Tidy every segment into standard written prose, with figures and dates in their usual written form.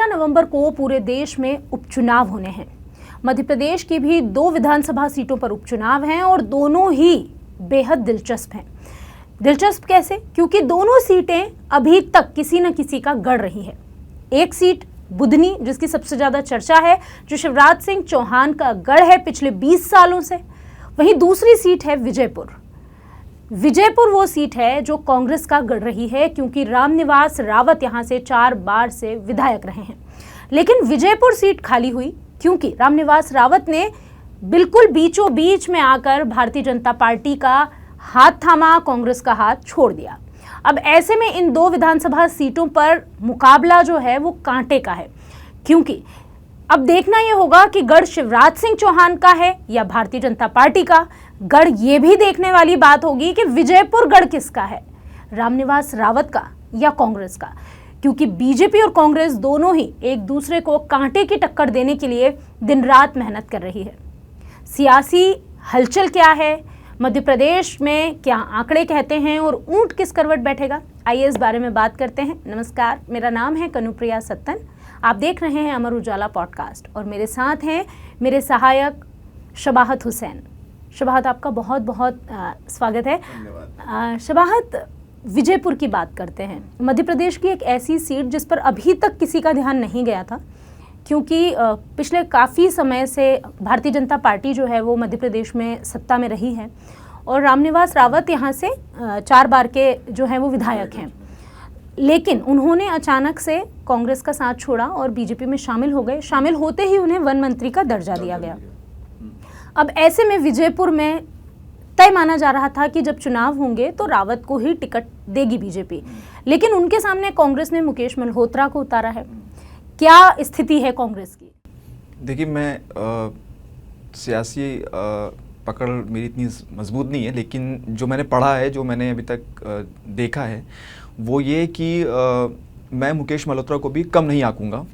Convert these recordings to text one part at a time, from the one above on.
13 नवंबर को पूरे देश में उपचुनाव होने हैं। मध्य प्रदेश की भी 2 विधानसभा सीटों पर उपचुनाव हैं और दोनों ही बेहद दिलचस्प हैं। दिलचस्प कैसे? क्योंकि दोनों सीटें अभी तक किसी न किसी का गढ़ रही है। एक सीट बुधनी, जिसकी सबसे ज़्यादा चर्चा है, जो शिवराज सिंह चौहान का गढ़ है पिछले 20 सालों से। वहीं दूसरी सीट है विजयपुर। विजयपुर वो सीट है जो कांग्रेस का गढ़ रही है, क्योंकि रामनिवास रावत यहाँ से 4 बार से विधायक रहे हैं। लेकिन विजयपुर सीट खाली हुई क्योंकि रामनिवास रावत ने बिल्कुल बीचों बीच में आकर भारतीय जनता पार्टी का हाथ थामा, कांग्रेस का हाथ छोड़ दिया। अब ऐसे में इन 2 विधानसभा सीटों पर मुकाबला जो है वो कांटे का है, क्योंकि अब देखना यह होगा कि गढ़ शिवराज सिंह चौहान का है या भारतीय जनता पार्टी का। गढ़ ये भी देखने वाली बात होगी कि विजयपुर गढ़ किसका है, रामनिवास रावत का या कांग्रेस का, क्योंकि बीजेपी और कांग्रेस दोनों ही एक दूसरे को कांटे की टक्कर देने के लिए दिन रात मेहनत कर रही है। सियासी हलचल क्या है, मध्य प्रदेश में क्या आंकड़े कहते हैं और ऊंट किस करवट बैठेगा, आइए इस बारे में बात करते हैं। नमस्कार, मेरा नाम है कनुप्रिया सत्तन। आप देख रहे हैं अमर उजाला पॉडकास्ट और मेरे साथ हैं मेरे सहायक शबाहत हुसैन। शबाहत, आपका बहुत बहुत स्वागत है। शबाहत, विजयपुर की बात करते हैं। मध्य प्रदेश की एक ऐसी सीट जिस पर अभी तक किसी का ध्यान नहीं गया था, क्योंकि पिछले काफ़ी समय से भारतीय जनता पार्टी जो है वो मध्य प्रदेश में सत्ता में रही है और रामनिवास रावत यहाँ से 4 बार के जो हैं वो विधायक हैं। लेकिन उन्होंने अचानक से कांग्रेस का साथ छोड़ा और बीजेपी में शामिल हो गए। शामिल होते ही उन्हें वन मंत्री का दर्जा दिया गया। अब ऐसे में विजयपुर में तय माना जा रहा था कि जब चुनाव होंगे तो रावत को ही टिकट देगी बीजेपी, लेकिन उनके सामने कांग्रेस ने मुकेश मल्होत्रा को उतारा है। क्या स्थिति है कांग्रेस की? देखिए, मैं सियासी पकड़ मेरी इतनी मजबूत नहीं है, लेकिन जो मैंने पढ़ा है, जो मैंने अभी तक देखा है, वो ये कि मैं मुकेश मल्होत्रा को भी कम नहीं आंकूंगा,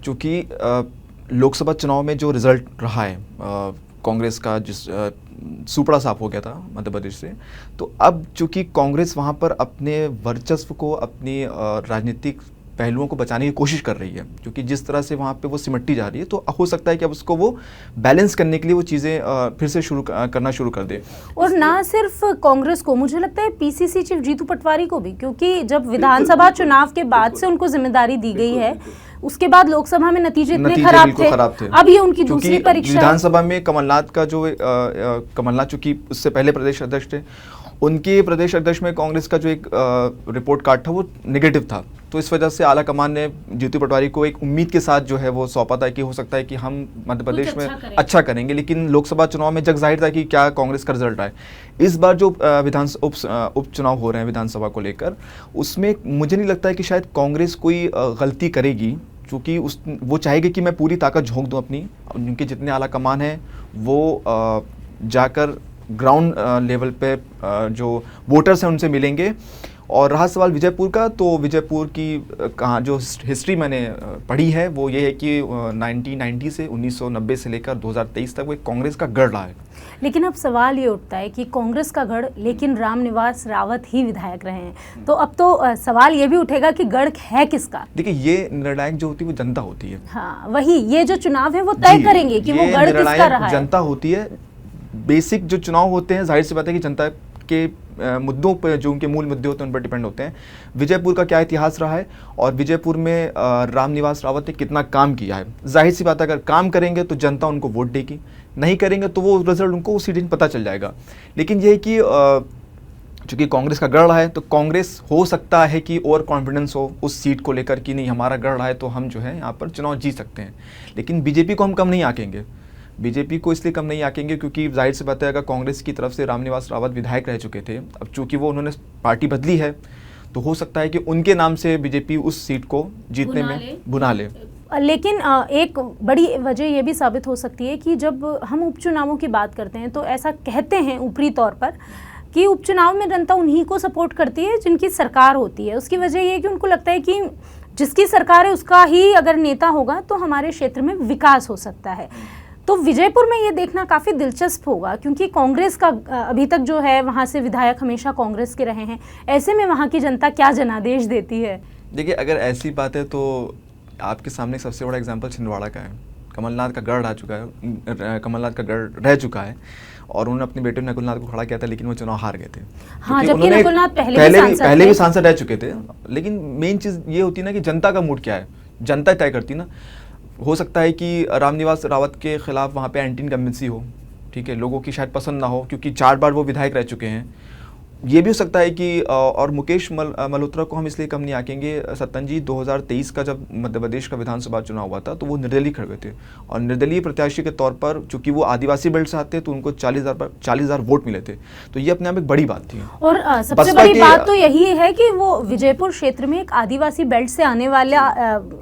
क्योंकि लोकसभा चुनाव में जो रिज़ल्ट रहा है कांग्रेस का, जिस सुपड़ा साफ हो गया था मध्य प्रदेश से, तो अब चूँकि कांग्रेस वहाँ पर अपने वर्चस्व को, अपनी राजनीतिक पहलुओं को बचाने की कोशिश कर रही है, क्योंकि जिस तरह से वहाँ पे वो सिमटती जा रही है, तो हो सकता है कि अब उसको वो बैलेंस करने के लिए वो चीज़ें फिर से करना शुरू कर दे। और ना सिर्फ कांग्रेस को, मुझे लगता है पीसीसी चीफ जीतू पटवारी को भी, क्योंकि जब विधानसभा चुनाव के बाद से उनको जिम्मेदारी दी गई है, उसके बाद लोकसभा में नतीजे इतने खराब थे। अब ये उनकी दूसरी परीक्षा। विधानसभा में कमलनाथ का जो कमलनाथ चूंकि उससे पहले प्रदेश अध्यक्ष थे, उनके प्रदेश अध्यक्ष में कांग्रेस का जो एक रिपोर्ट कार्ड था वो नेगेटिव था, तो इस वजह से आला कमान ने जीतू पटवारी को एक उम्मीद के साथ जो है वो सौंपा था कि हो सकता है कि हम मध्य प्रदेश में अच्छा करेंगे। लेकिन लोकसभा चुनाव में जग जाहिर था कि क्या कांग्रेस का रिजल्ट आए। इस बार जो उपचुनाव हो रहे हैं विधानसभा को लेकर, उसमें मुझे नहीं लगता है कि शायद कांग्रेस कोई गलती करेगी, क्योंकि वो चाहेगी कि मैं पूरी ताकत झोंक दूँ अपनी, उनके जितने आला कमान हैं वो जाकर ग्राउंड लेवल पे जो वोटर्स हैं उनसे मिलेंगे। और रहा सवाल विजयपुर का, तो विजयपुर की कहाँ जो हिस्ट्री मैंने पढ़ी है वो ये है कि 1990 से 1990 से लेकर 2023 तक वो एक कांग्रेस का गढ़ रहा है। लेकिन अब सवाल ये उठता है कि कांग्रेस का गढ़, लेकिन रामनिवास रावत ही विधायक रहे हैं, तो अब तो सवाल ये भी उठेगा कि गढ़ है किसका? देखिए, ये निर्णायक जो होती है वो जनता होती है। हाँ, वही, ये जो चुनाव है वो तय करेंगे कि वो गढ़ किसका रहा है। जनता होती है। बेसिक जो चुनाव होते हैं, जाहिर सी बात है कि जनता के मुद्दों पर, जो उनके मूल मुद्दे होते हैं, उन पर डिपेंड होते हैं। विजयपुर का क्या इतिहास रहा है और विजयपुर में रामनिवास रावत ने कितना काम किया है। जाहिर सी बात है, अगर काम करेंगे तो जनता उनको वोट देगी, नहीं करेंगे तो वो रिजल्ट उनको उसी दिन पता चल जाएगा। लेकिन ये है कि चूँकि कांग्रेस का गढ़ रहा है, तो कांग्रेस हो सकता है कि और कॉन्फिडेंस हो उस सीट को लेकर कि नहीं, हमारा गढ़ रहा है तो हम जो है यहाँ पर चुनाव जीत सकते हैं। लेकिन बीजेपी को हम कम नहीं आंकेंगे। बीजेपी को इसलिए कम नहीं आंकेंगे क्योंकि जाहिर सी बात है, अगर कांग्रेस की तरफ से रामनिवास रावत विधायक रह चुके थे, अब चूंकि वो उन्होंने पार्टी बदली है, तो हो सकता है कि उनके नाम से बीजेपी उस सीट को जीतने में बुना ले। लेकिन एक बड़ी वजह यह भी साबित हो सकती है कि जब हम उपचुनावों की बात करते हैं तो ऐसा कहते हैं ऊपरी तौर पर कि उपचुनाव में जनता उन्हीं को सपोर्ट करती है जिनकी सरकार होती है। उसकी वजह यह है कि उनको लगता है कि जिसकी सरकार है उसका ही अगर नेता होगा तो हमारे क्षेत्र में विकास हो सकता है। तो विजयपुर में ये देखना काफ़ी दिलचस्प होगा, क्योंकि कांग्रेस का अभी तक जो है वहाँ से विधायक हमेशा कांग्रेस के रहे हैं। ऐसे में वहाँ की जनता क्या जनादेश देती है? देखिए, अगर ऐसी बात है तो आपके सामने सबसे बड़ा एग्जांपल छिंदवाड़ा का है। कमलनाथ का गढ़ रह चुका है, कमलनाथ का गढ़ रह चुका है और उन्होंने अपने बेटे नकुलनाथ को खड़ा किया था, लेकिन वो चुनाव हार गए थे। हाँ, क्योंकि जबकि उन्होंने नकुलनाथ पहले भी सांसद रह चुके थे। लेकिन मेन चीज़ ये होती है ना कि जनता का मूड क्या है, जनता तय करती ना। हो सकता है कि रामनिवास रावत के खिलाफ वहाँ पे एंटी इनकम्बेंसी हो, ठीक है, लोगों की शायद पसंद ना हो क्योंकि 4 बार वो विधायक रह चुके हैं। ये भी हो सकता है कि और मुकेश मल्होत्रा को हम इसलिए कम नहीं आंकेंगे। सत्तन जी 2023 का जब मध्य प्रदेश का विधानसभा चुनाव हुआ था तो वो निर्दलीय खड़े हुए थे और निर्दलीय प्रत्याशी के तौर पर चूंकि वो आदिवासी बेल्ट से आते हैं तो उनको 40,000 वोट मिले थे। तो ये अपने आप एक बड़ी बात थी। और सबसे बड़ी बात तो यही है कि वो विजयपुर क्षेत्र में एक आदिवासी बेल्ट से आने वाला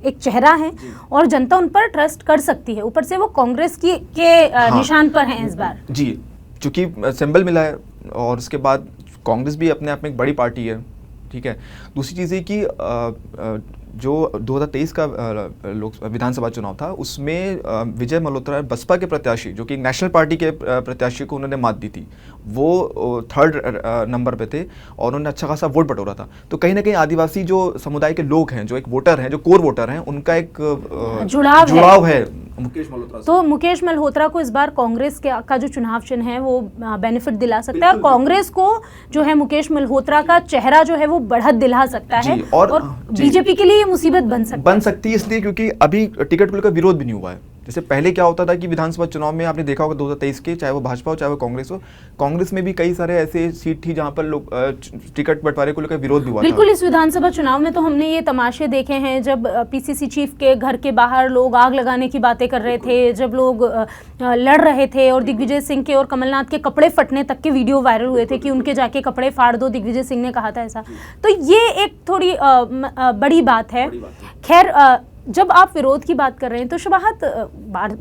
एक चेहरा है और जनता उन पर ट्रस्ट कर सकती है। ऊपर से वो कांग्रेस के निशान पर हैं इस बार जी, चूंकि सिंबल मिला है और उसके बाद कांग्रेस भी अपने आप में एक बड़ी पार्टी है, ठीक है। दूसरी चीज़ ये कि जो 2023 का विधानसभा चुनाव था उसमें विजय मल्होत्रा बसपा के प्रत्याशी जो कि नेशनल पार्टी के प्रत्याशी को उन्होंने मात दी थी, वो 3rd नंबर पे थे और उन्होंने अच्छा खासा वोट बटोरा था। तो कहीं ना कहीं आदिवासी जो समुदाय के लोग हैं, जो एक वोटर हैं, जो कोर वोटर हैं, उनका एक जुड़ाव है मुकेश मल्होत्रा से। तो मुकेश मल्होत्रा को इस बार कांग्रेस का जो चुनाव चिन्ह है वो बेनिफिट दिला सकता है और कांग्रेस को जो है मुकेश मल्होत्रा का चेहरा जो है वो बढ़त दिला सकता है और बीजेपी के लिए मुसीबत बन सकती है इसलिए क्योंकि अभी टिकट को लेकर विरोध भी नहीं हुआ है। जैसे पहले क्या होता था कि विधानसभा चुनाव में आपने देखा होगा 2023 के, चाहे वो भाजपा हो चाहे वो कांग्रेस हो, कांग्रेस में भी कई सारे ऐसे सीट थी जहां पर लोग टिकट बंटवारे को लेकर विरोध भी हुआ था। बिल्कुल, इस विधानसभा चुनाव में तो हमने ये तमाशे देखे हैं जब पीसीसी चीफ के घर के बाहर लोग आग लगाने की बातें कर रहे थे, जब लोग लड़ रहे थे और दिग्विजय सिंह के और कमलनाथ के कपड़े फटने तक के वीडियो वायरल हुए थे कि उनके जाके कपड़े फाड़ दो, दिग्विजय सिंह ने कहा था ऐसा। तो ये एक थोड़ी बड़ी बात है। खैर, जब आप विरोध की बात कर रहे हैं तो शुभाहत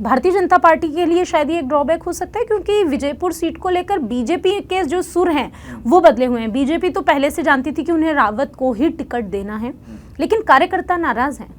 भारतीय जनता पार्टी के लिए शायद ये एक ड्रॉबैक हो सकता है क्योंकि विजयपुर सीट को लेकर बीजेपी के जो सुर हैं वो बदले हुए हैं। बीजेपी तो पहले से जानती थी कि उन्हें रावत को ही टिकट देना है, लेकिन कार्यकर्ता नाराज हैं।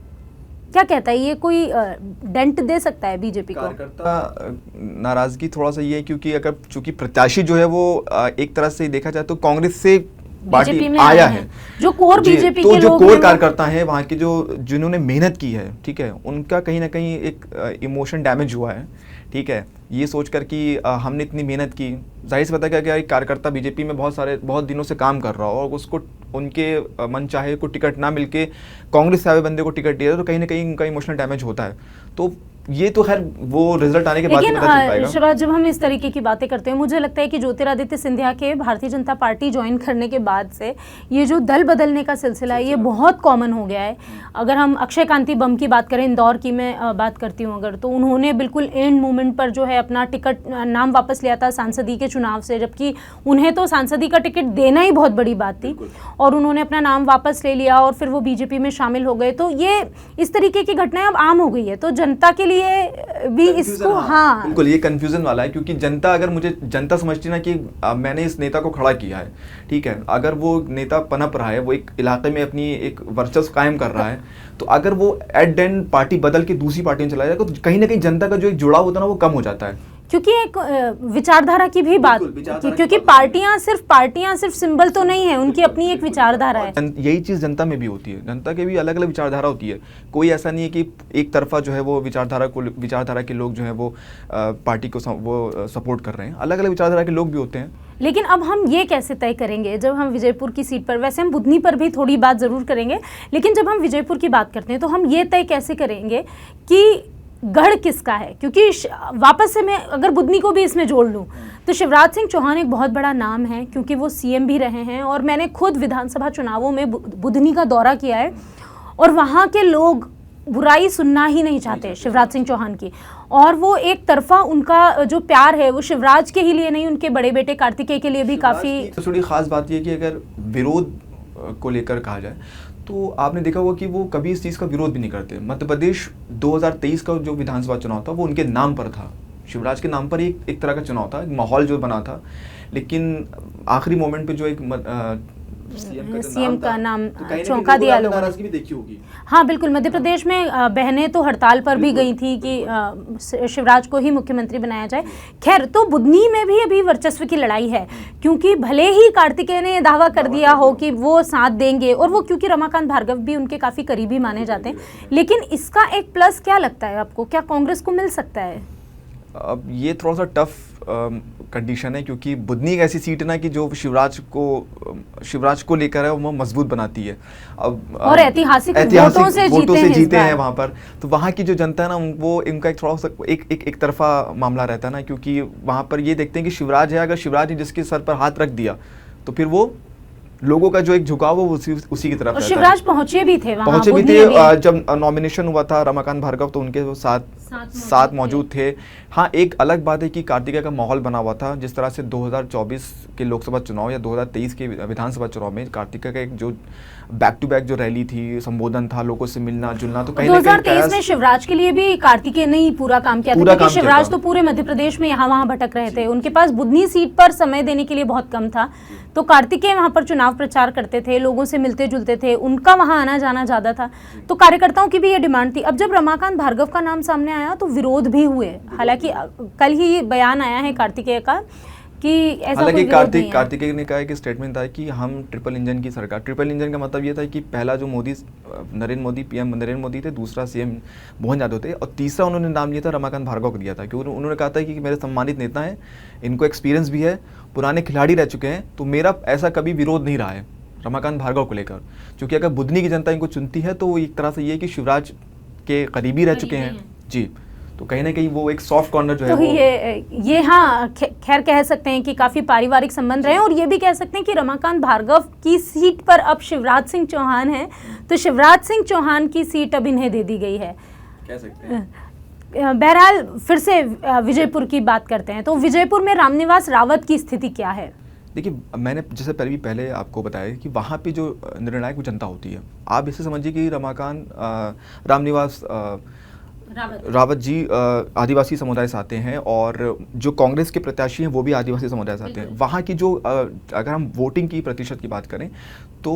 क्या कहता है, ये कोई डेंट दे सकता है बीजेपी को? कार्यकर्ता नाराजगी थोड़ा सा ये है क्योंकि अगर चूंकि प्रत्याशी जो है वो एक तरह से देखा जाए तो कांग्रेस से पार्टी आया है, जो कोर बीजेपी तो के जो लोग कोर कार्यकर्ता हैं वहाँ के, जो जिन्होंने मेहनत की है, ठीक है, उनका कहीं ना कहीं एक इमोशन डैमेज हुआ है, ठीक है। ये सोचकर कि हमने इतनी मेहनत की, जाहिर सी बात है कि एक कार्यकर्ता बीजेपी में बहुत दिनों से काम कर रहा हो और उसको उनके मन चाहे को टिकट ना मिलके कांग्रेस से आए बंदे को टिकट दिया तो कहीं ना कहीं उनका इमोशनल डैमेज होता है। तो ये तो खैर वो रिजल्ट आने के बाद पता चल पाएगा। लेकिन शबाज, जब हम इस तरीके की बातें करते हैं, मुझे लगता है कि ज्योतिरादित्य सिंधिया के भारतीय जनता पार्टी ज्वाइन करने के बाद से ये जो दल बदलने का सिलसिला है ये बहुत कॉमन हो गया है। अगर हम अक्षय कांति बम की बात करें, इंदौर की मैं बात करती हूँ अगर, तो उन्होंने बिल्कुल एंड मोमेंट पर जो है अपना टिकट नाम वापस लिया था सांसदी के चुनाव से, जबकि उन्हें तो सांसदी का टिकट देना ही बहुत बड़ी बात थी और उन्होंने अपना नाम वापस ले लिया और फिर वो बीजेपी में शामिल हो गए। तो ये इस तरीके की घटनाएं अब आम हो गई है, तो जनता के लिए भी इसको हाँ बिल्कुल ये कंफ्यूजन वाला है क्योंकि जनता समझती ना कि मैंने इस नेता को खड़ा किया है, ठीक है, अगर वो नेता पनप रहा है, वो एक इलाके में अपनी एक वर्चस्व कायम कर रहा है, तो अगर वो एट देन पार्टी बदल के दूसरी पार्टी में चला जाए तो कहीं ना कहीं जनता का जो एक जुड़ाव होता है ना वो कम हो जाता है। क्योंकि एक विचारधारा की भी बात, क्योंकि पार्टियां सिर्फ सिंबल तो नहीं है, उनकी अपनी एक विचारधारा है। यही चीज जनता में भी होती है, जनता के भी अलग अलग विचारधारा होती है। कोई ऐसा नहीं है कि एक तरफा जो है वो विचारधारा के लोग जो है वो पार्टी को वो सपोर्ट कर रहे हैं, अलग अलग विचारधारा के लोग भी होते हैं। लेकिन अब हम ये कैसे तय करेंगे जब हम विजयपुर की सीट पर, वैसे हम बुधनी पर भी थोड़ी बात जरूर करेंगे, लेकिन जब हम विजयपुर की बात करते हैं तो हम ये तय कैसे करेंगे कि गढ़ किसका है? क्योंकि वापस से मैं अगर बुधनी को भी इसमें जोड़ लूँ तो शिवराज सिंह चौहान एक बहुत बड़ा नाम है क्योंकि वो सीएम भी रहे हैं और मैंने खुद विधानसभा चुनावों में बुधनी का दौरा किया है और वहाँ के लोग बुराई सुनना ही नहीं चाहते शिवराज सिंह चौहान की, और वो एक तरफा उनका जो प्यार है वो शिवराज के ही लिए नहीं, उनके बड़े बेटे कार्तिकेय के लिए भी काफ़ी। थोड़ी खास बात यह कि अगर विरोध को लेकर कहा जाए तो आपने देखा होगा कि वो कभी इस चीज़ का विरोध भी नहीं करते। मध्य प्रदेश 2023 का जो विधानसभा चुनाव था वो उनके नाम पर था, शिवराज के नाम पर एक तरह का चुनाव था, एक माहौल जो बना था, लेकिन आखिरी मोमेंट पे जो एक सीएम का नाम तो कहीं ना चौंका कहीं दिया लोगों ने लोगों ने। नाराजगी भी देखी होगी। हाँ बिल्कुल, मध्य प्रदेश में बहनें तो हड़ताल पर भी गई थी कि शिवराज को ही मुख्यमंत्री बनाया जाए। खैर, तो बुधनी में भी अभी वर्चस्व की लड़ाई है, क्योंकि भले ही कार्तिकेय ने दावा कर दिया हो कि वो साथ देंगे, और वो क्योंकि रमाकांत भार्गव भी उनके काफ़ी करीबी माने जाते हैं, लेकिन इसका एक प्लस क्या लगता है आपको, क्या कांग्रेस को मिल सकता है? अब ये थोड़ा सा टफ कंडीशन है, क्योंकि बुधनी एक ऐसी सीट है ना कि जो शिवराज को लेकर है वो मजबूत बनाती है। अब और ऐतिहासिक वोटों से जीते हैं वहाँ पर, तो वहाँ की जो जनता है ना वो इनका एक थोड़ा सा एक तरफा मामला रहता है ना, क्योंकि वहाँ पर ये देखते हैं कि शिवराज है, अगर शिवराज ने जिसके सर पर हाथ रख दिया तो फिर वो लोगों का जो एक झुकाव वो उसी की तरफ रहता है। शिवराज पहुंचे भी थे वहाँ, पहुंचे भी थे जब नॉमिनेशन हुआ था रमाकांत भार्गव, तो उनके वो साथ मौजूद थे। हाँ, एक अलग बात है कि कार्तिकेय का माहौल बना हुआ था, जिस तरह से 2024 के लोकसभा चुनाव या 2023 के विधानसभा चुनाव में कार्तिकेय का एक जो बैक टू बैक जो रैली थी, संबोधन था, लोगों से मिलना जुलना, तो कहीं 2023 में शिवराज के लिए भी कार्तिकेय ने ही पूरा काम किया था, क्योंकि शिवराज तो पूरे मध्य प्रदेश में यहाँ वहाँ भटक रहे थे, उनके पास बुधनी सीट पर समय देने के लिए बहुत कम था, तो कार्तिकेय वहाँ पर चुनाव प्रचार करते थे, लोगों से मिलते जुलते थे, उनका वहाँ आना जाना ज्यादा था, तो कार्यकर्ताओं की भी ये डिमांड थी। अब जब रमाकांत भार्गव का नाम सामने आया तो विरोध भी हुए, हालांकि कल ही बयान आया है कार्तिकेय का कि ऐसा कोई विरोध नहीं है। कार्तिकेय ने कहा कि स्टेटमेंट था कि हम ट्रिपल इंजन की सरकार, ट्रिपल इंजन का मतलब ये था कि पहला जो नरेंद्र मोदी पीएम नरेंद्र मोदी थे, दूसरा सीएम मोहन यादव थे, और तीसरा उन्होंने नाम लिया था रमाकांत भार्गव को दिया था, क्योंकि उन्होंने कहा था कि मेरे सम्मानित नेता हैं, इनको एक्सपीरियंस भी है, पुराने खिलाड़ी रह चुके हैं, तो मेरा ऐसा कभी विरोध नहीं रहा है रमाकांत भार्गव को लेकर, क्योंकि अगर बुधनी की जनता इनको चुनती है तो वो एक तरह से ये कि शिवराज के करीबी रह चुके हैं जी, तो कहीं ना कहीं वो एक सॉफ्ट कॉर्नर जो है तो ये हाँ, खैर कह सकते हैं कि काफी पारिवारिक संबंध रहे, और ये भी कह सकते हैं कि रमाकांत भार्गव की सीट पर अब शिवराज सिंह चौहान है, तो शिवराज सिंह चौहान की सीट अब इन्हें दे दी गई है, कह सकते हैं। बहरहाल फिर से विजयपुर की बात करते हैं, तो विजयपुर में रामनिवास रावत की स्थिति क्या है? देखिए, मैंने जैसे पहले आपको बताया कि वहाँ पे जो निर्णायक जनता होती है, आप इसे समझिए कि रामनिवास रावत जी आदिवासी समुदाय से आते हैं, और जो कांग्रेस के प्रत्याशी हैं वो भी आदिवासी समुदाय से आते हैं। वहाँ की जो अगर हम वोटिंग की प्रतिशत की बात करें तो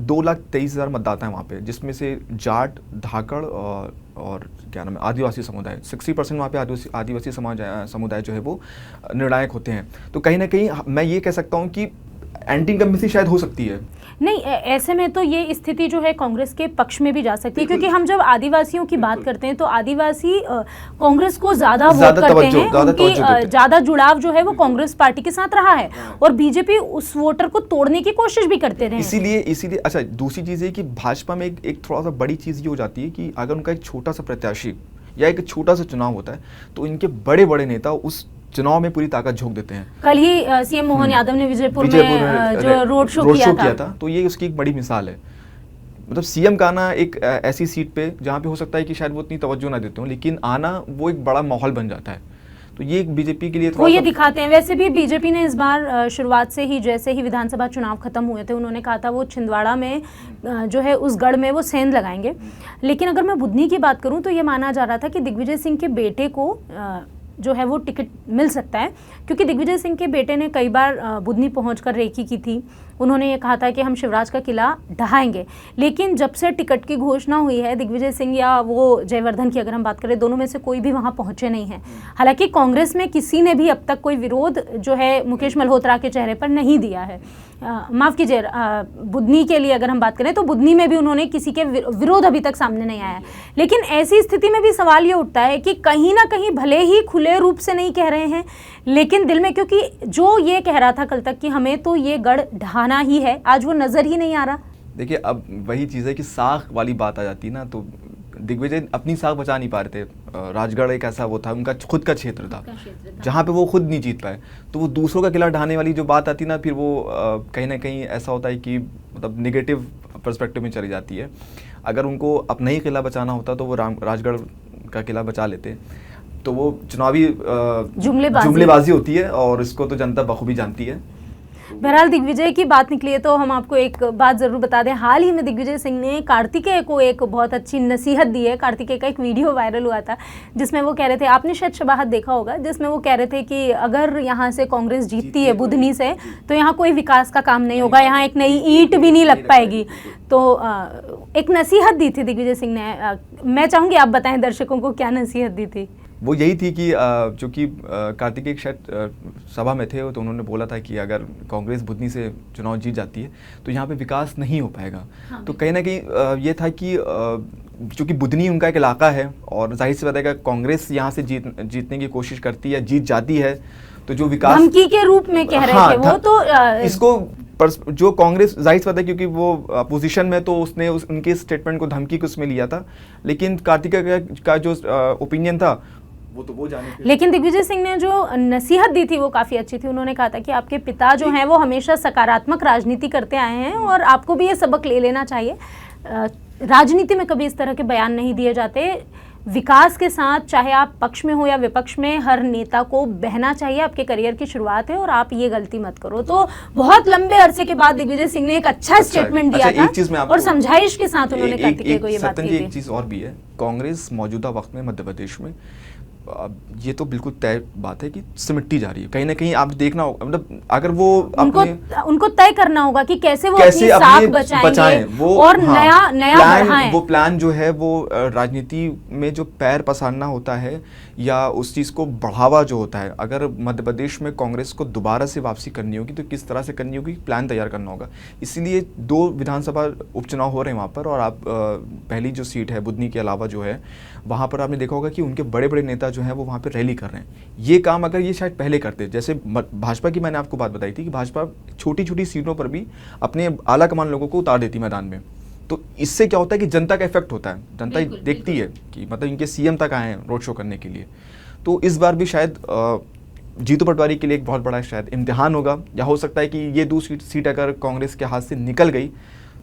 2,23,000 मतदाता हैं वहाँ पे, जिसमें से जाट, धाकड़ और क्या नाम है आदिवासी समुदाय 60% वहाँ पे आदिवासी समुदाय जो है वो निर्णायक होते हैं। तो कहीं ना कहीं मैं ये कह सकता हूँ कि एंटी इनकम्बेंसी शायद हो सकती है। नहीं, ऐसे में तो ये स्थिति जो है कांग्रेस के पक्ष में भी जा सकती है, क्योंकि हम जब आदिवासियों की बात करते हैं तो आदिवासी कांग्रेस को ज्यादा वोट करते हैं, उनकी ज्यादा जुड़ाव जो है वो कांग्रेस पार्टी के साथ रहा है, और बीजेपी उस वोटर को तोड़ने की कोशिश भी करते रहे। इसीलिए अच्छा, दूसरी चीज है कि भाजपा में एक थोड़ा सा बड़ी चीज ये हो जाती है कि अगर उनका एक छोटा सा प्रत्याशी या एक छोटा सा चुनाव होता है तो इनके बड़े बड़े नेता उस चुनाव में पूरी ताकत झोंक देते हैं। कल ही सीएम मोहन यादव ने विजयपुर में जो रोड शो किया था, तो ये उसकी एक बड़ी मिसाल है। मतलब सीएम का आना एक ऐसी सीट पे जहाँ पे हो सकता है कि शायद वो इतनी तवज्जो ना देते हो, लेकिन आना वो एक बड़ा माहौल बन जाता है, तो ये बीजेपी के लिए वो ये दिखाते हैं। वैसे भी बीजेपी ने इस बार शुरुआत से ही, जैसे ही विधानसभा चुनाव खत्म हुए थे, उन्होंने कहा था वो छिंदवाड़ा में जो है उस गढ़ में वो सेंध लगाएंगे, लेकिन अगर मैं बुधनी की बात करूं तो ये माना जा रहा था कि दिग्विजय सिंह के बेटे को जो है वो टिकट मिल सकता है, क्योंकि दिग्विजय सिंह के बेटे ने कई बार बुधनी पहुंचकर रेकी की थी। उन्होंने ये कहा था कि हम शिवराज का किला ढहाएंगे, लेकिन जब से टिकट की घोषणा हुई है, दिग्विजय सिंह या वो जयवर्धन की अगर हम बात करें, दोनों में से कोई भी वहां पहुंचे नहीं है। हालांकि कांग्रेस में किसी ने भी अब तक कोई विरोध जो है मुकेश मल्होत्रा के चेहरे पर नहीं दिया है। माफ़ कीजिए, बुधनी के लिए अगर हम बात करें तो बुधनी में भी उन्होंने किसी के विरोध अभी तक सामने नहीं आया। लेकिन ऐसी स्थिति में भी सवाल ये उठता है कि कहीं ना कहीं भले ही खुले रूप से नहीं कह रहे हैं, लेकिन दिल में, क्योंकि जो ये कह रहा था कल तक कि हमें तो ये गढ़ ढहाना ही है, आज वो नजर ही नहीं आ रहा। देखिए, अब वही चीज़ है कि साख वाली बात आ जाती है ना, तो दिग्विजय अपनी साख बचा नहीं पा रहे थे। राजगढ़ एक ऐसा वो था, उनका खुद का क्षेत्र था जहाँ पे वो खुद नहीं जीत पाए, तो वो दूसरों का किला ढहाने वाली जो बात आती ना, फिर वो कहीं ना कहीं ऐसा होता है कि मतलब निगेटिव पर्सपेक्टिव में चली जाती है। अगर उनको अपना ही किला बचाना होता तो वो राजगढ़ का किला बचा लेते, तो वो चुनावी जुमलेबाजी होती है, और इसको तो जनता बखूबी जानती है। बहरहाल दिग्विजय की बात निकली है तो हम आपको एक बात जरूर बता दें, हाल ही में दिग्विजय सिंह ने कार्तिकेय को एक बहुत अच्छी नसीहत दी है। कार्तिकेय का एक वीडियो वायरल हुआ था जिसमें वो कह रहे थे, आपने शायद शबाहत देखा होगा, जिसमें वो कह रहे थे कि अगर यहाँ से कांग्रेस जीतती है बुधनी से तो यहाँ कोई विकास का काम नहीं होगा, यहाँ एक नई ईंट भी नहीं लग पाएगी। तो एक नसीहत दी थी दिग्विजय सिंह ने। मैं चाहूँगी आप बताएं दर्शकों को क्या नसीहत दी थी। वो यही थी कि चूँकि कार्तिकेय शायद सभा में थे तो उन्होंने बोला था कि अगर कांग्रेस बुधनी से चुनाव जीत जाती है तो यहाँ पे विकास नहीं हो पाएगा। हाँ, तो कहीं ना कहीं ये था कि चूँकि बुधनी उनका एक इलाका है और जाहिर सी बात है कि कांग्रेस यहाँ से जीतने की कोशिश करती है, जीत जाती है तो जो विकास धमकी के रूप में कह रहे थे वो तो इसको जो कांग्रेस जाहिर सी बात है क्योंकि वो अपोजिशन में तो उसने उनके स्टेटमेंट को धमकी को उसमें लिया था, लेकिन कार्तिकेय का जो ओपिनियन था वो तो वो जाने। लेकिन दिग्विजय सिंह ने जो नसीहत दी थी वो काफ़ी अच्छी थी। उन्होंने कहा था कि आपके पिता जो हैं वो हमेशा सकारात्मक राजनीति करते आए हैं और आपको भी ये सबक ले लेना चाहिए। राजनीति में कभी इस तरह के बयान नहीं दिए जाते। विकास के साथ चाहे आप पक्ष में हो या विपक्ष में, हर नेता को बहना चाहिए। आपके करियर की शुरुआत है और आप ये गलती मत करो। तो बहुत लंबे अरसे के बाद दिग्विजय सिंह ने एक अच्छा स्टेटमेंट दिया था और समझाइश के साथ उन्होंने कार्तिकेय को ये बात की थी। एक चीज और भी है, कांग्रेस मौजूदा वक्त में मध्य प्रदेश में ये तो बिल्कुल तय बात है कि सिमटती जा रही है। कहीं ना कहीं आप देखना होगा, मतलब अगर वो उनको तय करना होगा कि कैसे वो अपनी साख बचाएंगे वो और हाँ, नया बढ़ाएं। वो प्लान जो है वो राजनीति में जो पैर पसारना होता है या उस चीज़ को बढ़ावा जो होता है, अगर मध्य प्रदेश में कांग्रेस को दोबारा से वापसी करनी होगी तो किस तरह से करनी होगी, प्लान तैयार करना होगा। इसीलिए 2 विधानसभा उपचुनाव हो रहे हैं वहाँ पर और आप पहली जो सीट है बुधनी के अलावा जो है वहाँ पर आपने देखा होगा कि उनके बड़े बड़े नेता जो हैं वो वहाँ पर रैली कर रहे हैं। ये काम अगर ये शायद पहले करते, जैसे भाजपा की मैंने आपको बात बताई थी कि भाजपा छोटी छोटी सीटों पर भी अपने आला कमान लोगों को उतार देती मैदान में, तो इससे क्या होता है कि जनता का इफेक्ट होता है, जनता देखती है कि मतलब इनके सीएम तक आए हैं रोड शो करने के लिए। तो इस बार भी शायद जीतू पटवारी के लिए एक बहुत बड़ा शायद इम्तिहान होगा, या हो सकता है कि ये दूसरी सीट अगर कांग्रेस के हाथ से निकल गई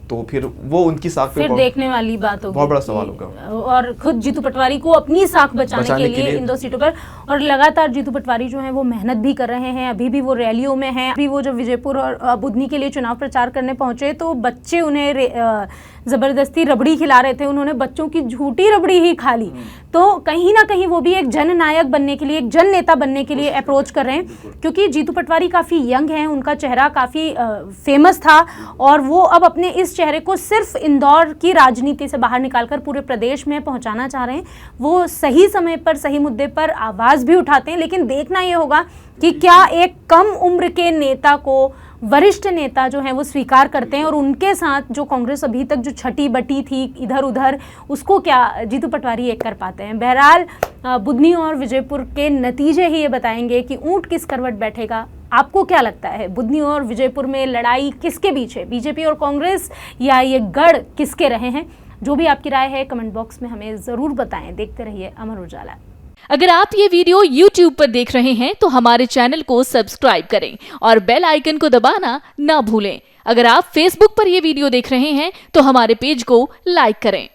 तो फिर वो उनकी साख पे देखने वाली बात होगी, बहुत बड़ा सवाल होगा। और खुद जीतू पटवारी को अपनी साख बचाने के लिए इन 2 सीटों पर, और लगातार जीतू पटवारी जो है वो मेहनत भी कर रहे हैं। अभी भी वो रैलियों में हैं। अभी वो जब विजयपुर और बुधनी के लिए चुनाव प्रचार करने पहुंचे तो बच्चे उन्हें जबरदस्ती रबड़ी खिला रहे थे, उन्होंने बच्चों की झूठी रबड़ी ही खा ली। तो कहीं ना कहीं वो भी एक जननायक बनने के लिए, एक जन नेता बनने के लिए अप्रोच कर रहे हैं, क्योंकि जीतू पटवारी काफ़ी यंग हैं, उनका चेहरा काफ़ी फेमस था और वो अब अपने इस चेहरे को सिर्फ इंदौर की राजनीति से बाहर निकालकर पूरे प्रदेश में पहुंचाना चाह रहे हैं। वो सही समय पर सही मुद्दे पर आवाज़ भी उठाते हैं, लेकिन देखना ये होगा कि क्या एक कम उम्र के नेता को वरिष्ठ नेता जो हैं वो स्वीकार करते हैं और उनके साथ जो कांग्रेस अभी तक जो छटी बटी थी इधर उधर, उसको क्या जीतू पटवारी एक कर पाते हैं। बहरहाल बुधनी और विजयपुर के नतीजे ही ये बताएंगे कि ऊंट किस करवट बैठेगा। आपको क्या लगता है, बुधनी और विजयपुर में लड़ाई किसके बीच है, बीजेपी और कांग्रेस, या ये गढ़ किसके रहे हैं? जो भी आपकी राय है कमेंट बॉक्स में हमें ज़रूर बताएं। देखते रहिए अमर उजाला। अगर आप ये वीडियो YouTube पर देख रहे हैं तो हमारे चैनल को सब्सक्राइब करें और बेल आइकन को दबाना ना भूलें। अगर आप Facebook पर ये वीडियो देख रहे हैं तो हमारे पेज को लाइक करें।